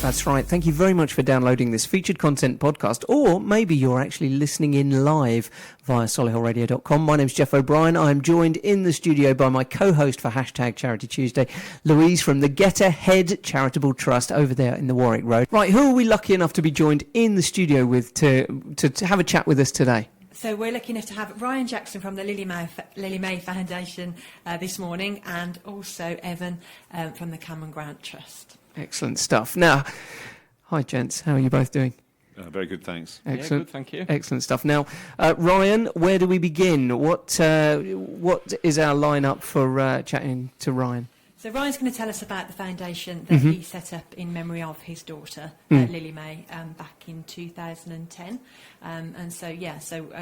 That's right. Thank you very much for downloading this featured content podcast, or maybe you're actually listening in live via solihullradio.com. My name's Jeff O'Brien. I'm joined in the studio by my co-host for #Charity Tuesday, Louise from the Get Ahead Charitable Trust over there in the Warwick Road. Right, who are we lucky enough to be joined in the studio with to have a chat with us today? So we're lucky enough to have Ryan Jackson from the Lily May Foundation this morning, and also Evan from the Cameron Grant Trust. Excellent stuff. Now, hi gents, how are you both doing? Very good, thanks. Excellent, yeah, good, thank you. Excellent stuff. Now, Ryan, where do we begin? What is our lineup for chatting to Ryan? So Ryan's going to tell us about the foundation that he set up in memory of his daughter, Lily May, back in 2010.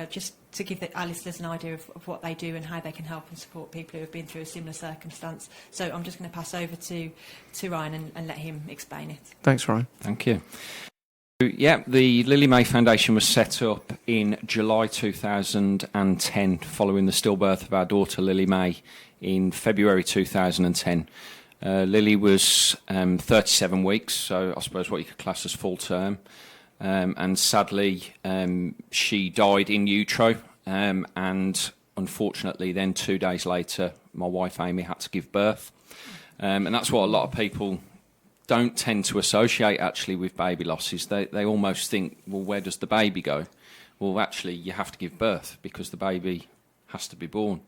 Just to give our listeners an idea of what they do and how they can help and support people who have been through a similar circumstance. So I'm just going to pass over to Ryan and let him explain it. Thanks, Ryan. Thank you. Yeah, the Lily May Foundation was set up in July 2010 following the stillbirth of our daughter Lily May in February 2010. Lily was 37 weeks, so I suppose what you could class as full term. And sadly, she died in utero, and unfortunately then 2 days later, my wife Amy had to give birth. And that's what a lot of people don't tend to associate actually with baby losses. They almost think, well, where does the baby go? Well, actually, you have to give birth because the baby has to be born.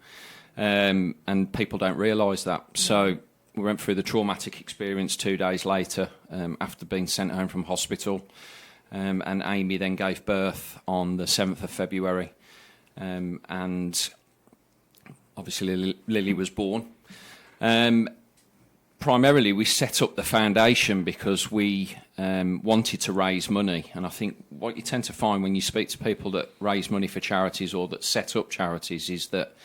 And people don't realise that. So we went through the traumatic experience 2 days later after being sent home from hospital. And Amy then gave birth on the 7th of February. And obviously Lily was born. Primarily, we set up the foundation because we wanted to raise money. And I think what you tend to find when you speak to people that raise money for charities or that set up charities is that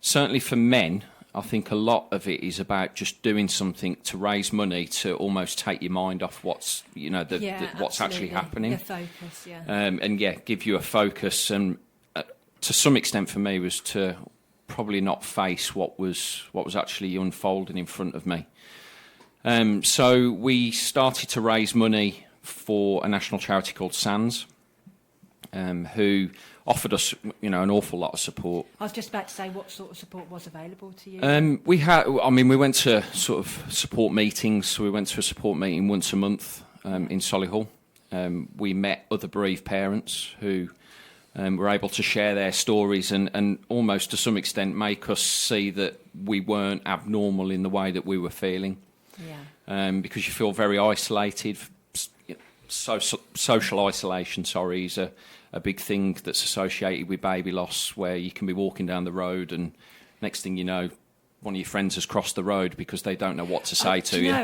certainly for men, I think a lot of it is about just doing something to raise money to almost take your mind off what's, what's actually happening. Your focus, yeah. And give you a focus. And to some extent for me was to probably not face what was actually unfolding in front of me. So we started to raise money for a national charity called SANS, who offered us, an awful lot of support. I was just about to say, what sort of support was available to you? We went to sort of support meetings. So we went to a support meeting once a month in Solihull. We met other bereaved parents who were able to share their stories and almost to some extent make us see that we weren't abnormal in the way that we were feeling. Yeah. Because you feel very isolated. Social isolation, is a big thing that's associated with baby loss, where you can be walking down the road and next thing you know, one of your friends has crossed the road because they don't know what to say to you.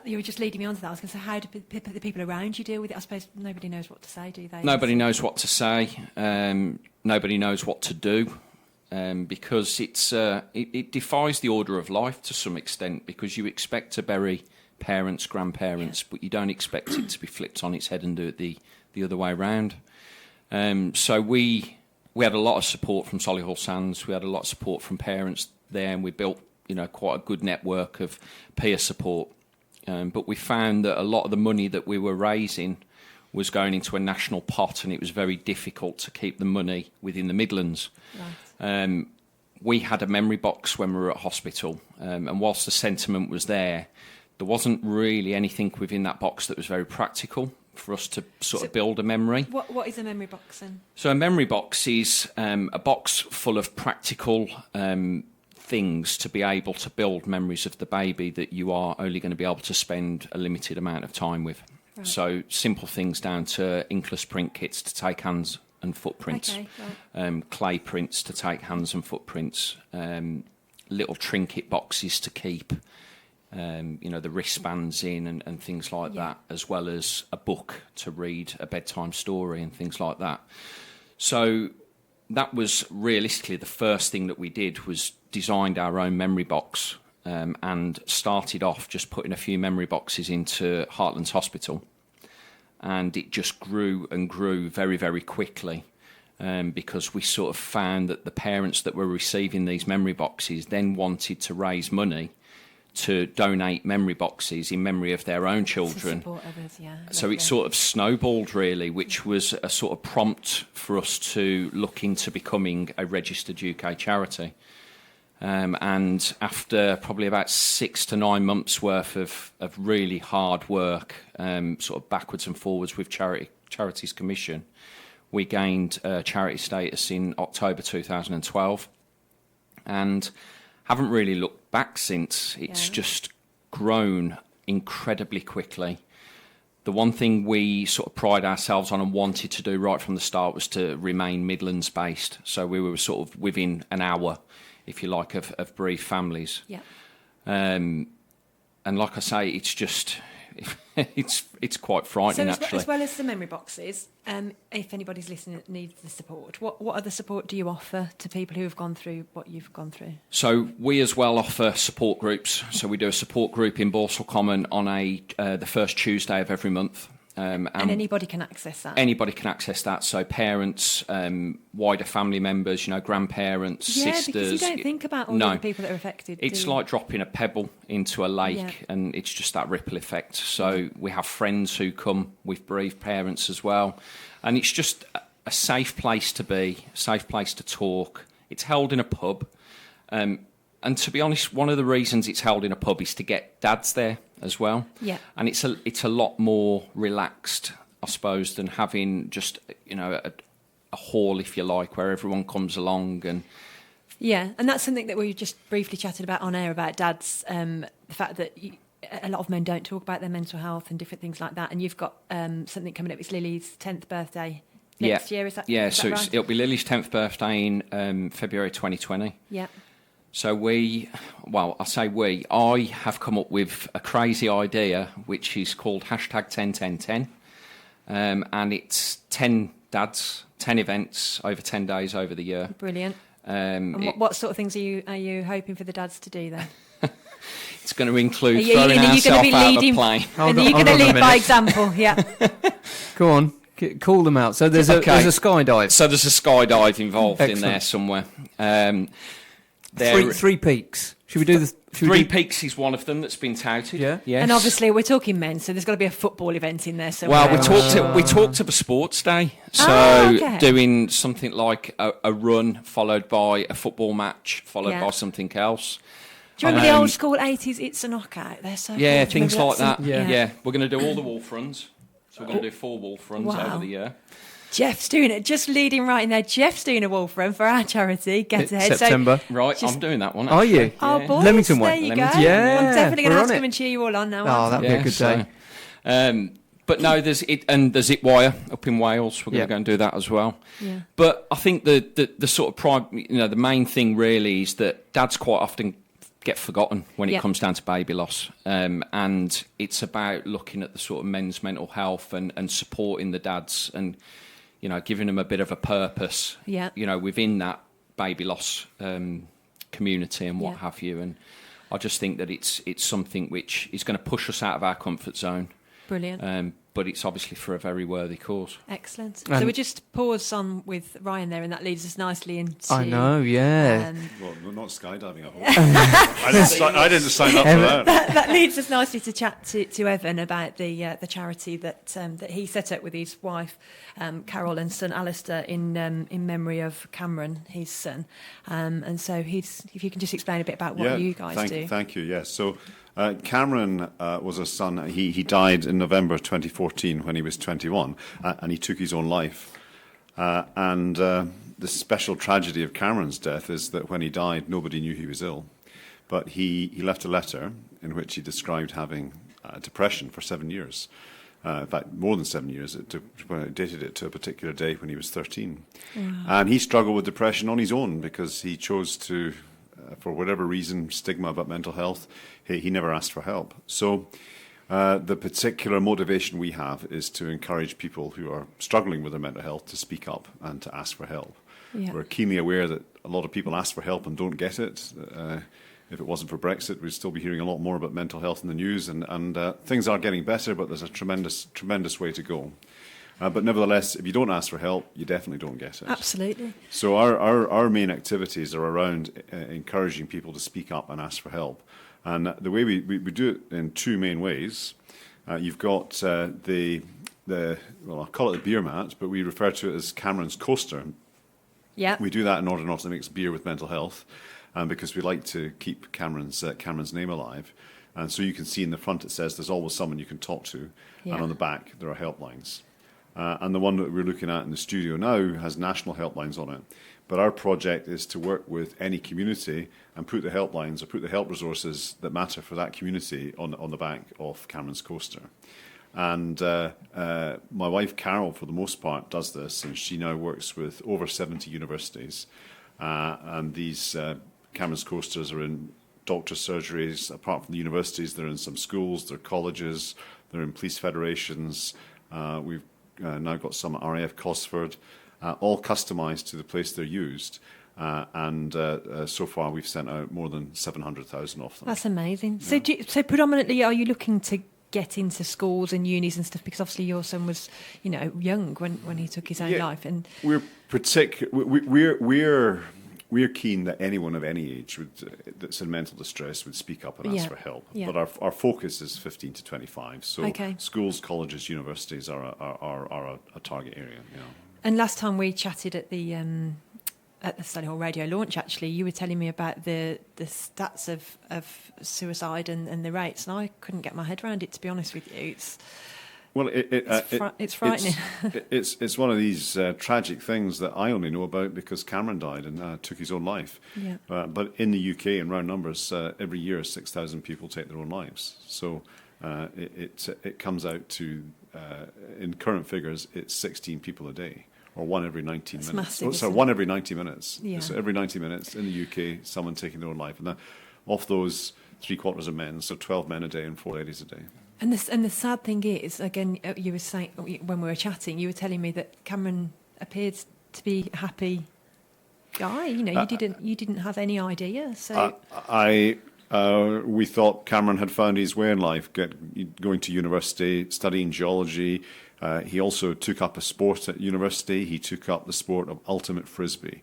You were just leading me on to that. I was going to say, how do the people around you deal with it? I suppose nobody knows what to say, do they? Nobody knows what to say. Nobody knows what to do, because it defies the order of life to some extent, because you expect to bury parents, grandparents, but you don't expect it to be flipped on its head and do it the other way around. So we had a lot of support from Solihull SANS. We had a lot of support from parents there, and we built, quite a good network of peer support. But we found that a lot of the money that we were raising was going into a national pot, and it was very difficult to keep the money within the Midlands. Right. We had a memory box when we were at hospital, and whilst the sentiment was there wasn't really anything within that box that was very practical for us to sort of build a memory. What is a memory box then? So a memory box is a box full of practical things to be able to build memories of the baby that you are only going to be able to spend a limited amount of time with. Right. So simple things down to inkless print kits to take hands and footprints, clay prints to take hands and footprints, little trinket boxes to keep the wristbands in and things like that, as well as a book to read a bedtime story and things like that. So that was realistically the first thing that we did, was designed our own memory box, and started off just putting a few memory boxes into Heartlands Hospital. And it just grew and grew very, very quickly, because we sort of found that the parents that were receiving these memory boxes then wanted to raise money to donate memory boxes in memory of their own To children. support others, yeah. So Lovely. it sort of snowballed, really, which was a sort of prompt for us to look into becoming a registered UK charity. And after probably about 6 to 9 months worth of really hard work, sort of backwards and forwards with Charities Commission, we gained charity status in October 2012, and haven't really looked back since. It's just grown incredibly quickly. The one thing we sort of pride ourselves on and wanted to do right from the start was to remain Midlands based. So we were sort of within an hour, if you like, of bereaved families. Yeah. And like I say, it's just it's quite frightening, So actually. as well as the memory boxes, if anybody's listening that needs the support, what other support do you offer to people who have gone through what you've gone through? So we as well offer support groups. So we do a support group in Borsal Common on the first Tuesday of every month. And anybody can access that? Anybody can access that. So parents, wider family members, grandparents, sisters. Because you don't think about all the people that are affected. It's like dropping a pebble into a lake, and it's just that ripple effect. So we have friends who come with bereaved parents as well. And it's just a safe place to be, a safe place to talk. It's held in a pub. And to be honest, one of the reasons it's held in a pub is to get dads there as well. Yeah. And it's a lot more relaxed, I suppose, than having just, a hall, if you like, where everyone comes along. And yeah, and that's something that we just briefly chatted about on air about dads, the fact that a lot of men don't talk about their mental health and different things like that. And you've got something coming up. It's Lily's 10th birthday next year, is that Yeah, is so that right? it'll be Lily's 10th birthday in February 2020. Yeah. So I have come up with a crazy idea, which is called #101010. And it's 10 dads, 10 events over 10 days over the year. Brilliant. And what sort of things are you hoping for the dads to do then? It's going to include Are you throwing going to ourselves be out of leading? a plane. And are you going to lead by example? Yeah. Go on, call them out. So there's a skydive. So there's a skydive involved in Excellent. there somewhere. Three peaks. Should we do the Three Peaks is one of them that's been touted. Yeah. Yes. And obviously we're talking men, so there's got to be a football event in there somewhere. Well, we talked of a sports day, so okay. doing something like a run followed by a football match followed Yeah. by something else. Do you remember the old school 80s It's a Knockout? They're so Yeah, cool. Do you things remember like that. Yeah. Yeah, we're going to do all the wolf runs. So we're going to do 4 wolf runs Wow. over the year. Jeff's doing it, just leading right in there. Jeff's doing a wolf run for our charity. Get ahead. September. Right, Just- I'm doing that one. Are you? actually. Oh, Yeah. boys, Leamington way. there you Leamington. go. Yeah, I'm definitely going we're to on have to it. come and cheer you all on now. Oh, that'd be a good day. But no, there's Zip Wire up in Wales. We're going Yeah. to go and do that as well. Yeah. But I think the sort of prime, the main thing really is that dads quite often get forgotten when it Yeah. comes down to baby loss, and it's about looking at the sort of men's mental health and supporting the dads and giving them a bit of a purpose. Yeah. Within that baby loss community and what Yeah. have you. And I just think that it's something which is going to push us out of our comfort zone. Brilliant. But it's obviously for a very worthy cause. Excellent. So And- we just pause on with Ryan there, and that leads us nicely into. I know, yeah. Well, not skydiving, I hope. I didn't sign up for that. That leads us nicely to chat to Evan about the charity that he set up with his wife Carol and son Alistair in memory of Cameron, his son. And so if you can just explain a bit about what you guys do. Thank you, yes. So Cameron was a son. He died in November 2014 when he was 21, and he took his own life. And the special tragedy of Cameron's death is that when he died, nobody knew he was ill. But he left a letter in which he described having depression for 7 years. In fact, more than 7 years. It dated it to a particular day when he was 13. Wow. And he struggled with depression on his own because he chose to, for whatever reason, stigma about mental health, he never asked for help. So the particular motivation we have is to encourage people who are struggling with their mental health to speak up and to ask for help. Yeah. We're keenly aware that a lot of people ask for help and don't get it. If it wasn't for Brexit, we'd still be hearing a lot more about mental health in the news, and things are getting better, but there's a tremendous way to go. But nevertheless, if you don't ask for help, you definitely don't get it. Absolutely. So our main activities are around encouraging people to speak up and ask for help. And the way we do it in two main ways. You've got well, I'll call it the beer mat, but we refer to it as Cameron's Coaster. Yeah. We do that in order not to mix beer with mental health, because we like to keep Cameron's name alive. And so you can see in the front it says there's always someone you can talk to, Yeah. and on the back there are helplines. And the one that we're looking at in the studio now has national helplines on it. But our project is to work with any community and put the helplines or put the help resources that matter for that community on the back of Cameron's Coaster. And my wife Carol, for the most part, does this, and she now works with over 70 universities. And these Cameron's Coasters are in doctor surgeries. Apart from the universities, they're in some schools, they're colleges, they're in police federations. We've now got some at RAF Cosford, all customised to the place they're used. And so far we've sent out more than 700,000 of them. That's amazing. Yeah. So predominantly, are you looking to get into schools and unis and stuff? Because obviously your son was, young when he took his own life. And we're keen that anyone of any age that's in mental distress would speak up and ask for help. Yeah. But our focus is 15 to 25. So Okay. schools, colleges, universities are a target area. Yeah. And last time we chatted at the Solihull Radio launch, actually, you were telling me about the stats of suicide and the rates, and I couldn't get my head around it, to be honest with you. It's frightening. It's one of these tragic things that I only know about because Cameron died and took his own life. Yeah. But in the UK, in round numbers, every year 6,000 people take their own lives. So it comes out to, in current figures, it's 16 people a day. Or one every 19 That's minutes. massive, So one every 90 minutes. Yeah. So every 90 minutes in the UK, someone taking their own life. And of those, 3/4 are men, so 12 men a day and 4 ladies a day. And the sad thing is, again, you were saying when we were chatting, you were telling me that Cameron appeared to be a happy guy. You didn't have any idea. So we thought Cameron had found his way in life, going to university, studying geology. He also took up a sport at university. He took up the sport of ultimate frisbee,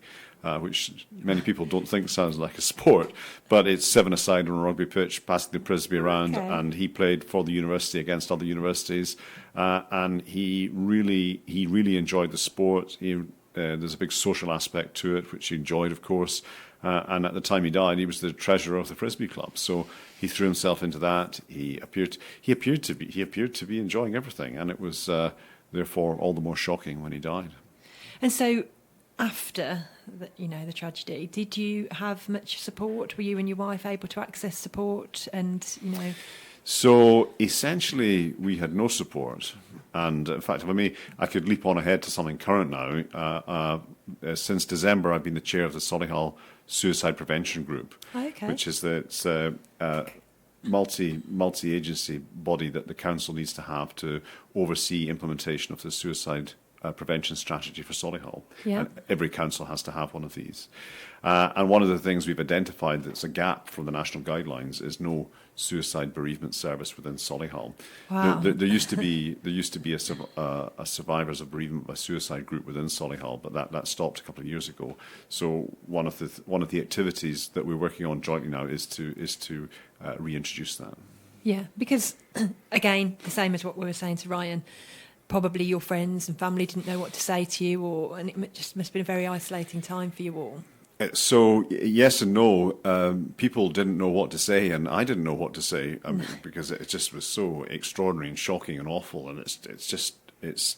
which many people don't think sounds like a sport, but it's 7-a-side on a rugby pitch, passing the frisbee around, Okay. and he played for the university against other universities, and he really enjoyed the sport. There's a big social aspect to it, which he enjoyed, of course. And at the time he died, he was the treasurer of the Frisbee Club. So he threw himself into that. He appeared to be enjoying everything, and it was therefore all the more shocking when he died. And so, after the tragedy, did you have much support? Were you and your wife able to access support? And So essentially, we had no support. And in fact, I could leap on ahead to something current now. Since December, I've been the chair of the Solihull Suicide Prevention Group, Okay. which is the multi-agency body that the council needs to have to oversee implementation of the suicide prevention strategy for Solihull. Yeah. And every council has to have one of these. And one of the things we've identified that's a gap from the national guidelines is no suicide bereavement service within Solihull. Wow. There used to be a survivors of bereavement by suicide group within Solihull, but that stopped a couple of years ago. So one of the activities that we're working on jointly now is to reintroduce that. Yeah, because again, the same as what we were saying to Ryan. Probably your friends and family didn't know what to say to you, and it just must have been a very isolating time for you all. So yes and no. People didn't know what to say, and I didn't know what to say because it just was so extraordinary and shocking and awful. And it's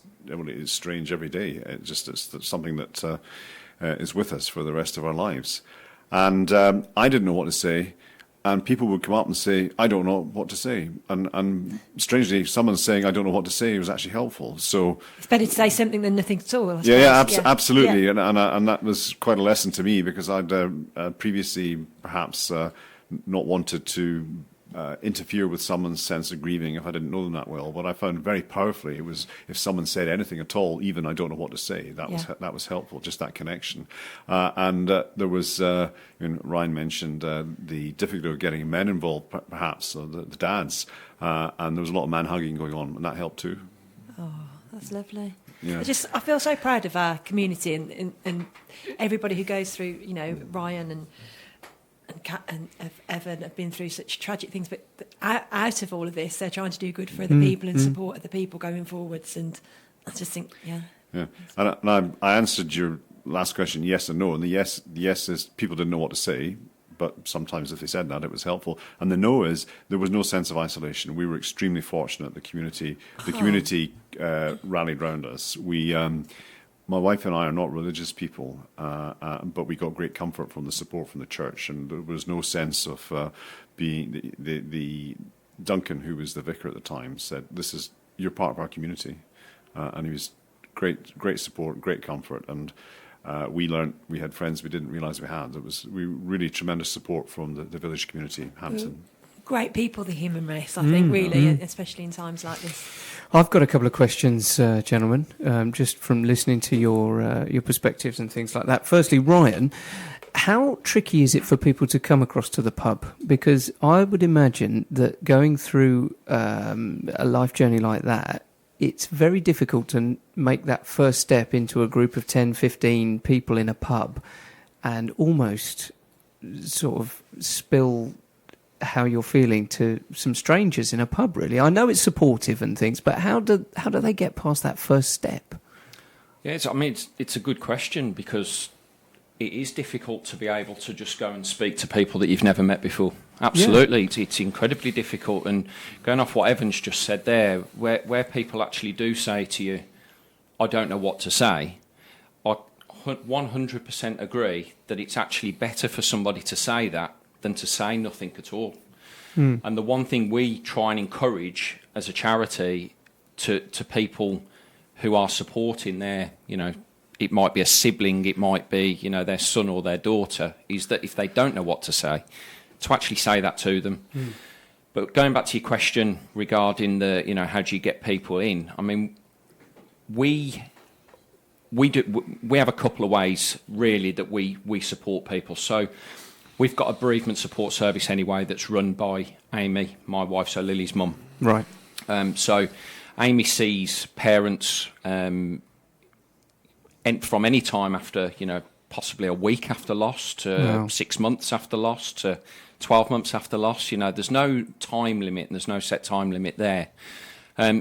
strange every day. It's something that is with us for the rest of our lives. And I didn't know what to say. And people would come up and say, I don't know what to say. And strangely, someone saying, I don't know what to say was actually helpful. So It's better to say something than nothing at all. I yeah, suppose. absolutely. Yeah. And that was quite a lesson to me because I'd previously perhaps not wanted to interfere with someone's sense of grieving if I didn't know them that well. What I found very powerfully it was if someone said anything at all, even I don't know what to say, that was helpful, just that connection. And there was, Ryan mentioned the difficulty of getting men involved, perhaps, the dads, and there was a lot of man hugging going on, and that helped too. Oh, That's lovely. Yeah. I feel so proud of our community and everybody who goes through, Ryan and Kat and Evan have been through such tragic things, but out of all of this, they're trying to do good for other people and support other people going forwards. And I just think, Yeah. And I answered your last question yes and no. And the yes is people didn't know what to say, but sometimes if they said that, it was helpful. And the no is there was no sense of isolation. We were extremely fortunate. The community rallied round us. My wife and I are not religious people, but we got great comfort from the support from the church, and there was no sense of being the Duncan, who was the vicar at the time, said, "You're part of our community," and he was great support, great comfort, and we learned we had friends we didn't realise we had. It was really tremendous support from the village community, Hampton. Great people, the human race, I think, really, especially in times like this. I've got a couple of questions, gentlemen, just from listening to your perspectives and things like that. Firstly, Ryan, how tricky is it for people to come across to the pub? Because I would imagine that going through a life journey like that, it's very difficult to make that first step into a group of 10, 15 people in a pub and almost sort of spill how you're feeling to some strangers in a pub, really. I know it's supportive and things, but how do they get past that first step? Yeah, it's a good question, because it is difficult to be able to just go and speak to people that you've never met before. Absolutely, yeah. It's incredibly difficult. And going off what Evan's just said there, where people actually do say to you, "I don't know what to say," I 100% agree that it's actually better for somebody to say that than to say nothing at all. And the one thing we try and encourage as a charity to people who are supporting their, it might be a sibling, it might be, their son or their daughter, is that if they don't know what to say, to actually say that to them. But going back to your question regarding how do you get people in? I mean, we have a couple of ways really that we support people. So we've got a bereavement support service anyway that's run by Amy, my wife, so Lily's mum. Right. So Amy sees parents from any time after, possibly a week after loss to 6 months after loss to 12 months after loss. There's no time limit and there's no set time limit there.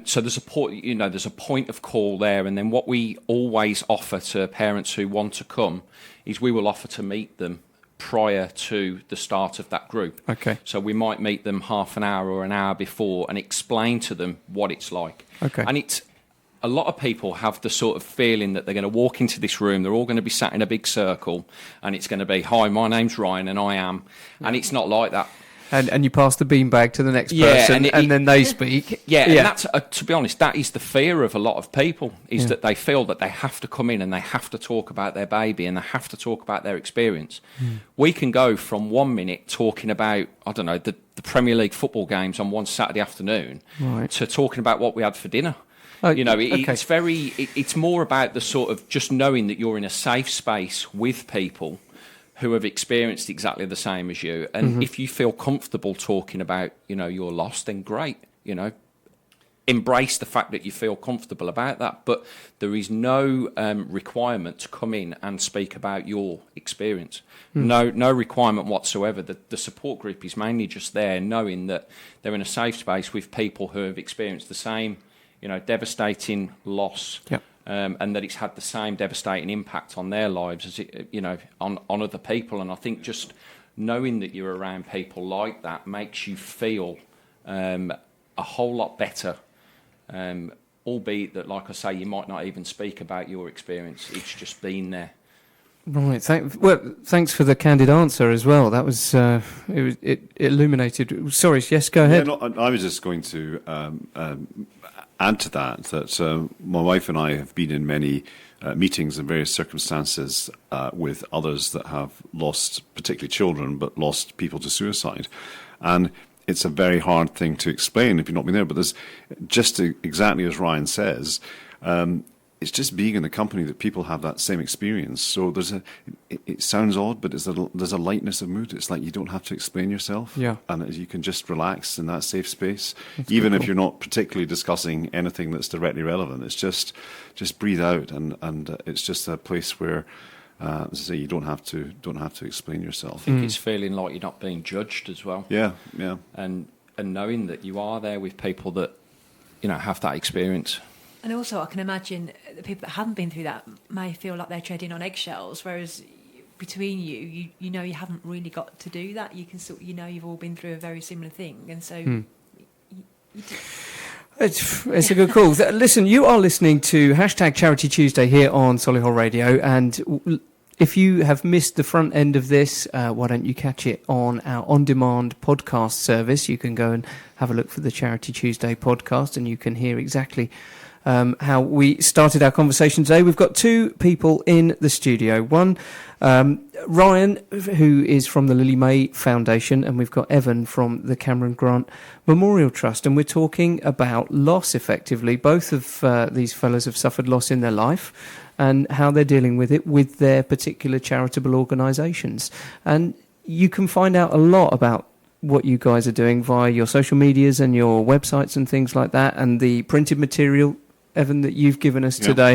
So there's a point of call there, and then what we always offer to parents who want to come is we will offer to meet them prior to the start of that group. Okay. So we might meet them half an hour or an hour before and explain to them what it's like. Okay. And a lot of people have the sort of feeling that they're going to walk into this room, they're all going to be sat in a big circle, and it's going to be, "Hi, my name's Ryan and I am," and it's not like that. And you pass the beanbag to the next person, and then they speak. Yeah, and that's, to be honest, that is the fear of a lot of people, is that they feel that they have to come in and they have to talk about their baby and they have to talk about their experience. We can go from 1 minute talking about, I don't know, the Premier League football games on one Saturday afternoon to talking about what we had for dinner. It's more about the sort of just knowing that you're in a safe space with people who have experienced exactly the same as you. And if you feel comfortable talking about, your loss, then great, Embrace the fact that you feel comfortable about that. But there is no requirement to come in and speak about your experience. No requirement whatsoever. The support group is mainly just there knowing that they're in a safe space with people who have experienced the same, devastating loss. Yep. And that it's had the same devastating impact on their lives as on other people. And I think just knowing that you're around people like that makes you feel a whole lot better. Albeit that, like I say, you might not even speak about your experience. It's just been there. Right. Thanks for the candid answer as well. That was it illuminated. Sorry. Yes. Go ahead. Yeah, I was just going to add to that my wife and I have been in many meetings in various circumstances with others that have lost, particularly children, but lost people to suicide. And it's a very hard thing to explain if you've not been there, but there's just exactly as Ryan says, it's just being in the company that people have that same experience. So it sounds odd, but there's a lightness of mood. It's like you don't have to explain yourself. Yeah. And you can just relax in that safe space. That's even if cool. you're not particularly discussing anything that's directly relevant. It's just breathe out, and it's just a place where, as I say, you don't have to explain yourself. I think it's feeling like you're not being judged as well. Yeah. And knowing that you are there with people that, have that experience. And also, I can imagine the people that haven't been through that may feel like they're treading on eggshells, whereas between you haven't really got to do that. You can you've all been through a very similar thing, and so you do. It's a good call. Listen, you are listening to #Charity Tuesday here on Solihull Radio, and if you have missed the front end of this, why don't you catch it on our on-demand podcast service? You can go and have a look for the Charity Tuesday podcast, and you can hear exactly how we started our conversation today. We've got two people in the studio. One, Ryan, who is from the Lily May Foundation, and we've got Evan from the Cameron Grant Memorial Trust, and we're talking about loss, effectively. Both of these fellows have suffered loss in their life and how they're dealing with it with their particular charitable organisations. And you can find out a lot about what you guys are doing via your social medias and your websites and things like that, and the printed material, Evan, that you've given us today,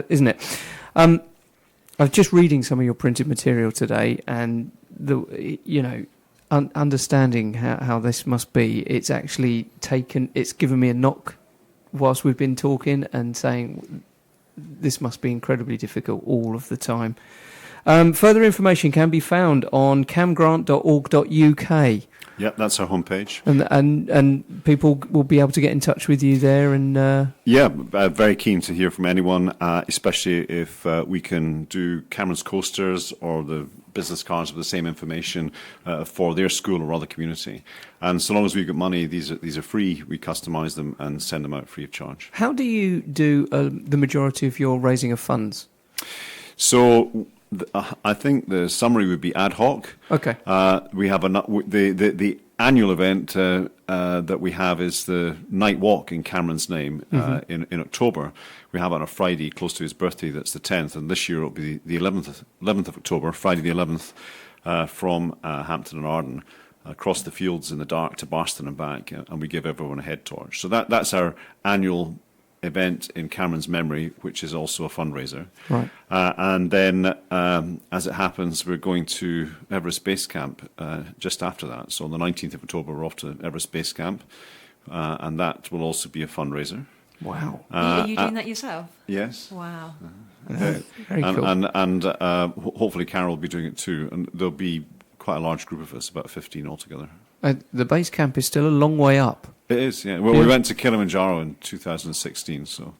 isn't it? I was just reading some of your printed material today, and understanding how this must be. It's actually it's given me a knock whilst we've been talking and saying this must be incredibly difficult all of the time. Further information can be found on camgrant.org.uk. Yep, that's our homepage. And people will be able to get in touch with you there. And very keen to hear from anyone, especially if we can do Cameron's coasters or the business cards with the same information for their school or other community. And so long as we've got money, these are free. We customise them and send them out free of charge. How do you do the majority of your raising of funds? So I think the summary would be ad hoc. Okay. We have the annual event that we have is the night walk in Cameron's name in October. We have it on a Friday close to his birthday. That's the 10th, and this year it'll be the 11th of October, Friday the 11th, from Hampton and Arden across the fields in the dark to Barston and back, and we give everyone a head torch. So that's our annual event in Cameron's memory, which is also a fundraiser. Right. And then, as it happens, we're going to Everest Base Camp just after that. So on the 19th of October, we're off to Everest Base Camp, and that will also be a fundraiser. Wow. Are you doing that yourself? Yes. Wow. Very cool. And hopefully Carol will be doing it too. And there'll be quite a large group of us, about 15 altogether. The base camp is still a long way up. It is, yeah. Well, we went to Kilimanjaro in 2016, so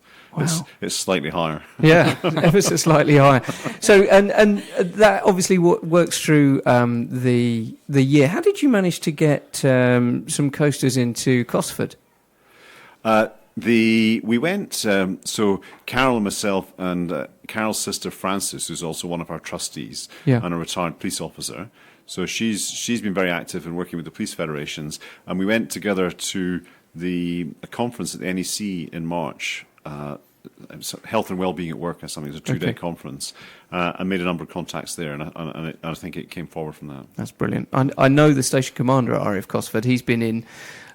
it's slightly higher. Yeah, ever so slightly higher. So, and that obviously works through the year. How did you manage to get some coasters into Cosford? We went, so Carol and myself and Carol's sister Frances, who's also one of our trustees and a retired police officer. So she's been very active in working with the police federations, and we went together to a conference at the NEC in March, Health and Wellbeing at Work or something. It was a 2-day conference, and made a number of contacts there, and I think it came forward from that. That's brilliant. I know the station commander at RAF Cosford. He's been in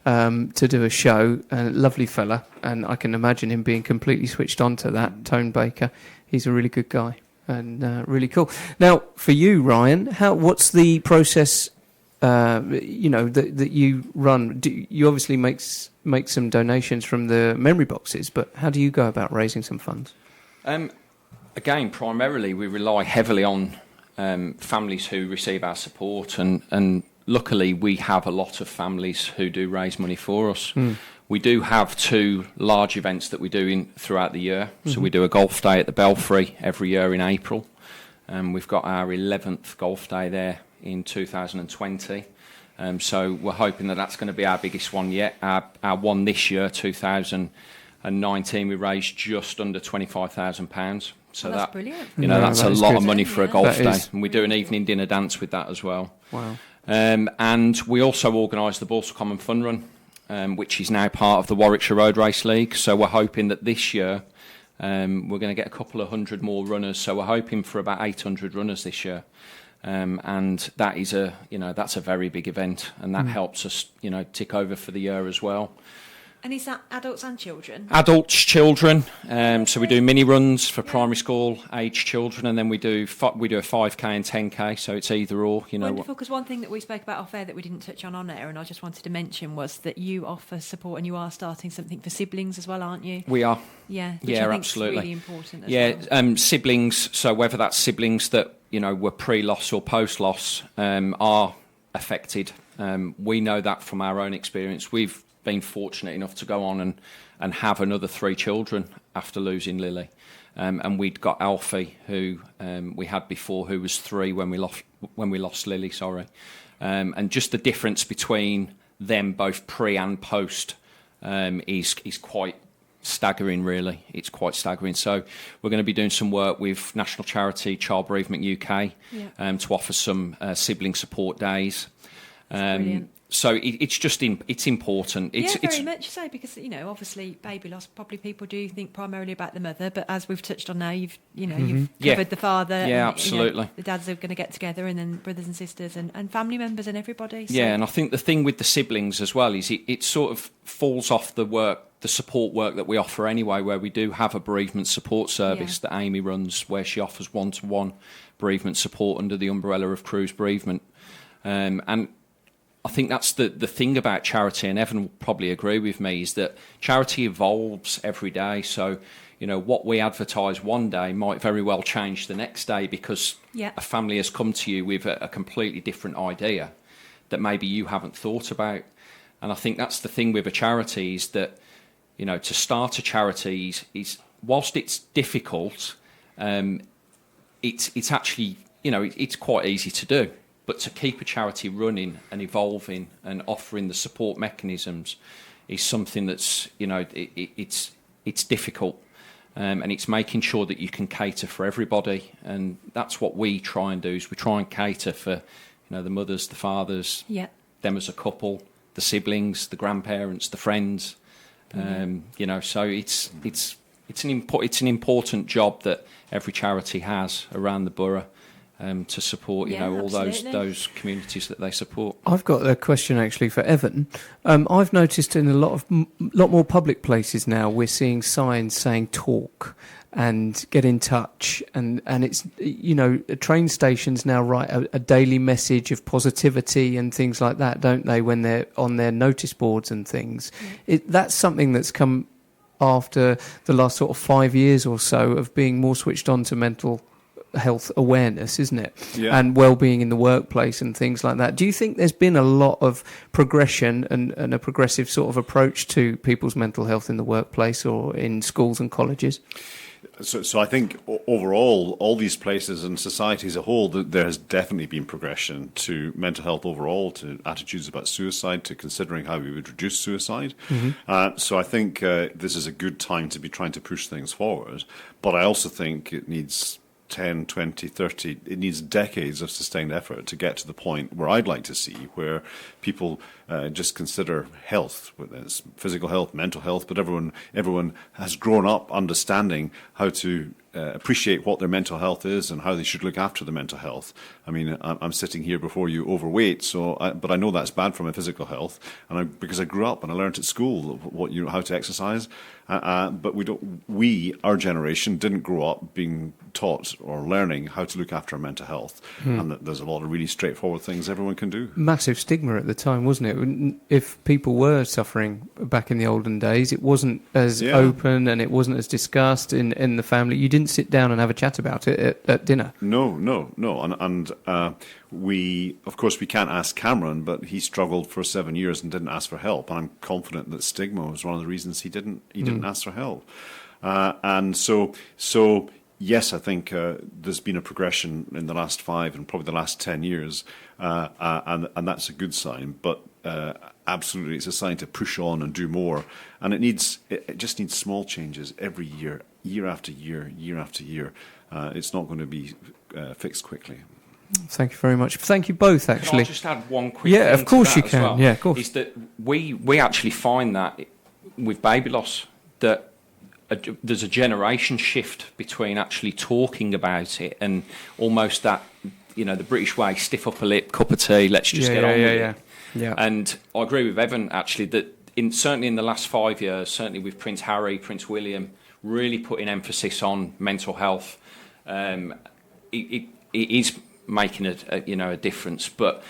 to do a show, a lovely fella, and I can imagine him being completely switched on to that. Tone Baker, he's a really good guy. And really cool. Now, for you, Ryan, what's the process? That you run. You obviously make some donations from the memory boxes, but how do you go about raising some funds? Again, primarily we rely heavily on families who receive our support, and luckily we have a lot of families who do raise money for us. We do have 2 large events that we do throughout the year. So we do a golf day at the Belfry every year in April. We've got our 11th golf day there in 2020. So we're hoping that that's going to be our biggest one yet. Our one this year, 2019, we raised just under £25,000. So that's brilliant. That's a lot of money good. for a golf That day. And we do an evening dinner dance with that as well. Wow. And we also organise the Balsall Common Fun Run, which is now part of the Warwickshire Road Race League. So we're hoping that this year We're going to get a couple of hundred more runners, so we're hoping for about 800 runners this year. And that is that's a very big event, and that helps us, tick over for the year as well. And is that adults and children? Adults, children. So we do mini runs for primary school age children, and then we do a 5k and 10k. So it's either or. Wonderful. Because one thing that we spoke about off air that we didn't touch on air, and I just wanted to mention, was that you offer support, and you are starting something for siblings as well, aren't you? We are. Yeah. Which Yeah, I think absolutely. is really important. As well. Siblings. So whether that's siblings that were pre-loss or post-loss are affected. We know that from our own experience. We've been fortunate enough to go on and have another 3 children after losing Lily. And we'd got Alfie, who we had before, who was 3 when we lost Lily, sorry. And just the difference between them both pre and post is quite staggering, really. It's quite staggering. So we're going to be doing some work with national charity Child Bereavement UK to offer some sibling support days. Brilliant. So it's important. It's very much so, because obviously baby loss, probably people do think primarily about the mother, but as we've touched on now, you've covered the father. Yeah, and, absolutely. The dads are going to get together, and then brothers and sisters and family members and everybody. So. Yeah, and I think the thing with the siblings as well is it sort of falls off the support work that we offer anyway, where we do have a bereavement support service that Amy runs, where she offers one-to-one bereavement support under the umbrella of Cruse Bereavement, and I think that's the thing about charity, and Evan will probably agree with me, is that charity evolves every day. So, what we advertise one day might very well change the next day, because a family has come to you with a completely different idea that maybe you haven't thought about. And I think that's the thing with a charity, is that, to start a charity is whilst it's difficult, it's actually, it's quite easy to do. But to keep a charity running and evolving and offering the support mechanisms is something that's, it's difficult. And it's making sure that you can cater for everybody. And that's what we try and do, is we try and cater for, the mothers, the fathers, them as a couple, the siblings, the grandparents, the friends. So it's an important job that every charity has around the borough. To support, all those communities that they support. I've got a question actually for Evan. I've noticed in a lot more public places now, we're seeing signs saying talk and get in touch, and it's train stations now write a daily message of positivity and things like that, don't they? When they're on their notice boards and things, that's something that's come after the last sort of 5 years or so of being more switched on to mental health awareness, isn't it? And well-being in the workplace and things like that. Do you think there's been a lot of progression and a progressive sort of approach to people's mental health in the workplace or in schools and colleges? So I think overall, all these places and society as a whole, there has definitely been progression to mental health overall, to attitudes about suicide, to considering how we would reduce suicide. So I think this is a good time to be trying to push things forward. But I also think it needs 10, 20, 30, it needs decades of sustained effort to get to the point where I'd like to see, where people just consider health, whether it's physical health, mental health, but everyone has grown up understanding how to appreciate what their mental health is and how they should look after their mental health. I mean, I'm sitting here before you overweight, but I know that's bad for my physical health, and because I grew up and I learned at school how to exercise. But our generation didn't grow up being taught or learning how to look after our mental health, and that there's a lot of really straightforward things everyone can do. Massive stigma at the time, wasn't it? If people were suffering back in the olden days, it wasn't as open and it wasn't as discussed in the family. You didn't sit down and have a chat about it at dinner. No. And we can't ask Cameron, but he struggled for 7 years and didn't ask for help. And I'm confident that stigma was one of the reasons he didn't ask for help. And so yes, I think there's been a progression in the last 5 and probably the last 10 years, and that's a good sign. But absolutely, it's a sign to push on and do more. And it just needs small changes every year, year after year, year after year. It's not going to be fixed quickly. Thank you very much. Thank you both, actually. Can I just add one quick thing of course to that you can. as well? Yeah, of course. Is that we actually find that with baby loss, that there's a generation shift between actually talking about it and almost that, the British way, stiff upper lip, cup of tea, let's just get on with it. Yeah. And I agree with Evan, actually, that certainly in the last 5 years, certainly with Prince Harry, Prince William, really putting emphasis on mental health. It is making a difference, but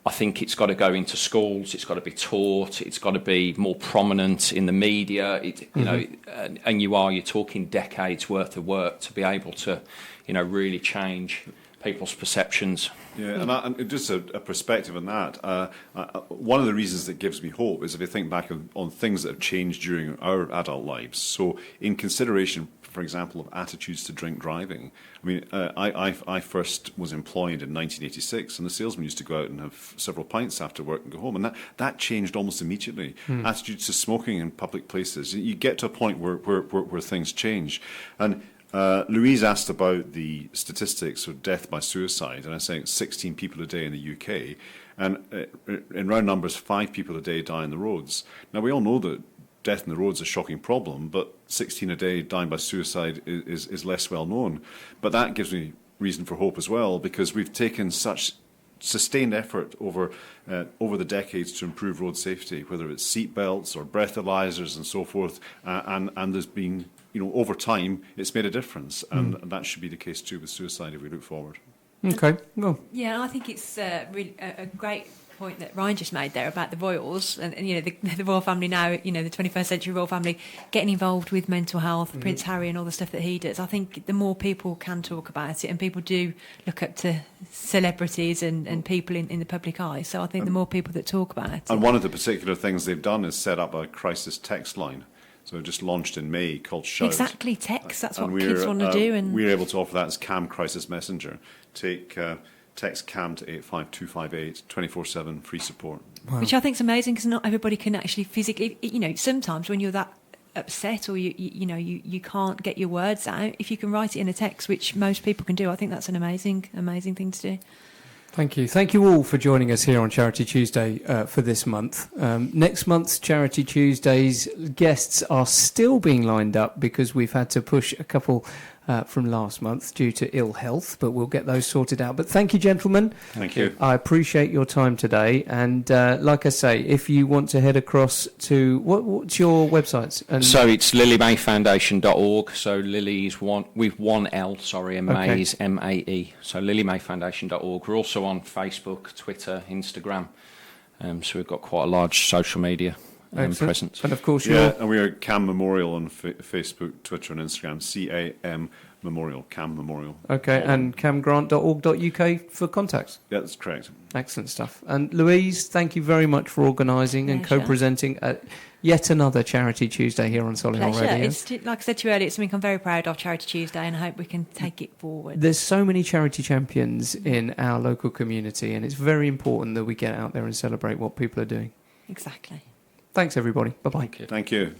I think it's got to go into schools. It's got to be taught. It's got to be more prominent in the media. And you're talking decades worth of work to be able to, really change people's perceptions. Yeah, and just a perspective on that. One of the reasons that gives me hope is if you think back on things that have changed during our adult lives. So, in consideration, for example, of attitudes to drink driving. I mean, I first was employed in 1986, and the salesman used to go out and have several pints after work and go home, and that changed almost immediately. Attitudes to smoking in public places. You get to a point where things change, and Louise asked about the statistics of death by suicide, and I say 16 people a day in the UK, and in round numbers, 5 people a day die on the roads. Now, we all know that death on the road is a shocking problem, but 16 a day dying by suicide is less well known. But that gives me reason for hope as well, because we've taken such sustained effort over the decades to improve road safety, whether it's seat belts or breathalyzers and so forth, and there's been, over time, it's made a difference, and that should be the case too with suicide if we look forward. Okay, well. Yeah, and I think it's really a great point that Ryan just made there about the royals and the royal family now, the 21st century royal family getting involved with mental health, Prince Harry and all the stuff that he does. I think the more people can talk about it, and people do look up to celebrities and people in the public eye, so I think the more people that talk about it. And one of the particular things they've done is set up a crisis text line. So it just launched in May called Shout. Exactly, text. That's what kids want to do. And we're able to offer that as CAM Crisis Messenger. Text CAM to 85258, 24/7 free support. Wow. Which I think is amazing, because not everybody can actually physically. Sometimes when you're that upset or you can't get your words out, if you can write it in a text, which most people can do, I think that's an amazing thing to do. Thank you. Thank you all for joining us here on Charity Tuesday for this month. Next month's Charity Tuesdays guests are still being lined up because we've had to push a couple from last month due to ill health, but we'll get those sorted out. But thank you, gentlemen. Thank you. I appreciate your time today. And like I say, if you want to head across to what's your websites? So it's lilymayfoundation.org. So Lily's with one L, and May is MAE. So lilymayfoundation.org. We're also on Facebook, Twitter, Instagram. So we've got quite a large social media presence. And of course, and we are CAM Memorial on Facebook, Twitter, and Instagram. CAM Memorial, CAM Memorial. Okay, and camgrant.org.uk for contacts. Yeah, that's correct. Excellent stuff. And Louise, thank you very much for organising and co-presenting yet another Charity Tuesday here on Solihull Radio. It's, like I said to you earlier, it's something I'm very proud of, Charity Tuesday, and I hope we can take it forward. There's so many charity champions in our local community, and it's very important that we get out there and celebrate what people are doing. Exactly. Thanks, everybody. Bye-bye. Thank you.